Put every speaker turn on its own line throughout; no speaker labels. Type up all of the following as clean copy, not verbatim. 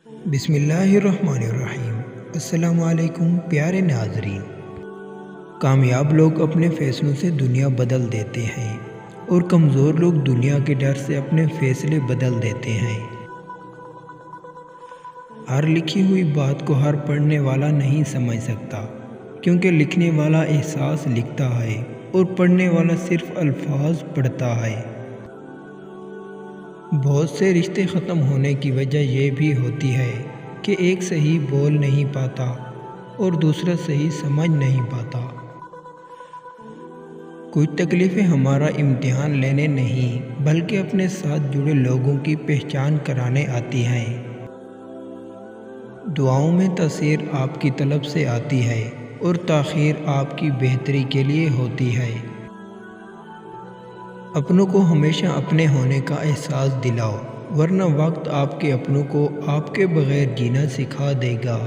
بسم اللہ الرحمن الرحیم۔ السلام علیکم پیارے ناظرین۔ کامیاب لوگ اپنے فیصلوں سے دنیا بدل دیتے ہیں اور کمزور لوگ دنیا کے ڈر سے اپنے فیصلے بدل دیتے ہیں۔ ہر لکھی ہوئی بات کو ہر پڑھنے والا نہیں سمجھ سکتا، کیونکہ لکھنے والا احساس لکھتا ہے اور پڑھنے والا صرف الفاظ پڑھتا ہے۔ بہت سے رشتے ختم ہونے کی وجہ یہ بھی ہوتی ہے کہ ایک صحیح بول نہیں پاتا اور دوسرا صحیح سمجھ نہیں پاتا۔ کچھ تکلیفیں ہمارا امتحان لینے نہیں بلکہ اپنے ساتھ جڑے لوگوں کی پہچان کرانے آتی ہیں۔ دعاؤں میں تاثیر آپ کی طلب سے آتی ہے اور تاخیر آپ کی بہتری کے لیے ہوتی ہے۔ اپنوں کو ہمیشہ اپنے ہونے کا احساس دلاؤ، ورنہ وقت آپ کے اپنوں کو آپ کے بغیر جینا سکھا دے گا۔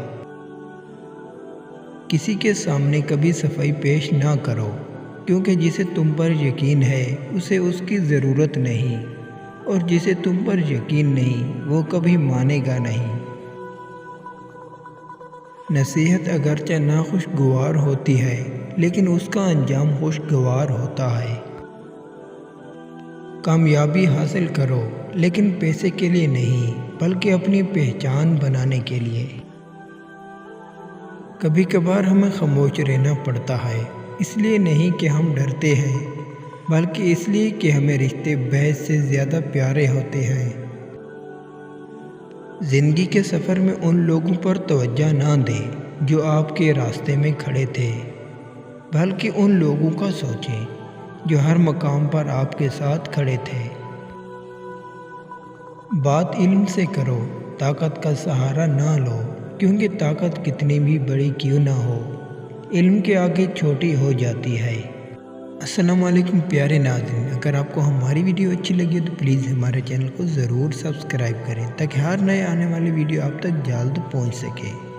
کسی کے سامنے کبھی صفائی پیش نہ کرو، کیونکہ جسے تم پر یقین ہے اسے اس کی ضرورت نہیں، اور جسے تم پر یقین نہیں وہ کبھی مانے گا نہیں۔ نصیحت اگرچہ ناخوشگوار ہوتی ہے لیکن اس کا انجام خوشگوار ہوتا ہے۔ کامیابی حاصل کرو لیکن پیسے کے لیے نہیں بلکہ اپنی پہچان بنانے کے لیے۔ کبھی کبھار ہمیں خاموش رہنا پڑتا ہے، اس لیے نہیں کہ ہم ڈرتے ہیں بلکہ اس لیے کہ ہمیں رشتے بحث سے زیادہ پیارے ہوتے ہیں۔ زندگی کے سفر میں ان لوگوں پر توجہ نہ دیں جو آپ کے راستے میں کھڑے تھے، بلکہ ان لوگوں کا سوچیں جو ہر مقام پر آپ کے ساتھ کھڑے تھے۔ بات علم سے کرو، طاقت کا سہارا نہ لو، کیونکہ طاقت کتنی بھی بڑی کیوں نہ ہو، علم کے آگے چھوٹی ہو جاتی ہے۔ السلام علیکم پیارے ناظرین، اگر آپ کو ہماری ویڈیو اچھی لگی تو پلیز ہمارے چینل کو ضرور سبسکرائب کریں تاکہ ہر نئے آنے والی ویڈیو آپ تک جلد پہنچ سکے۔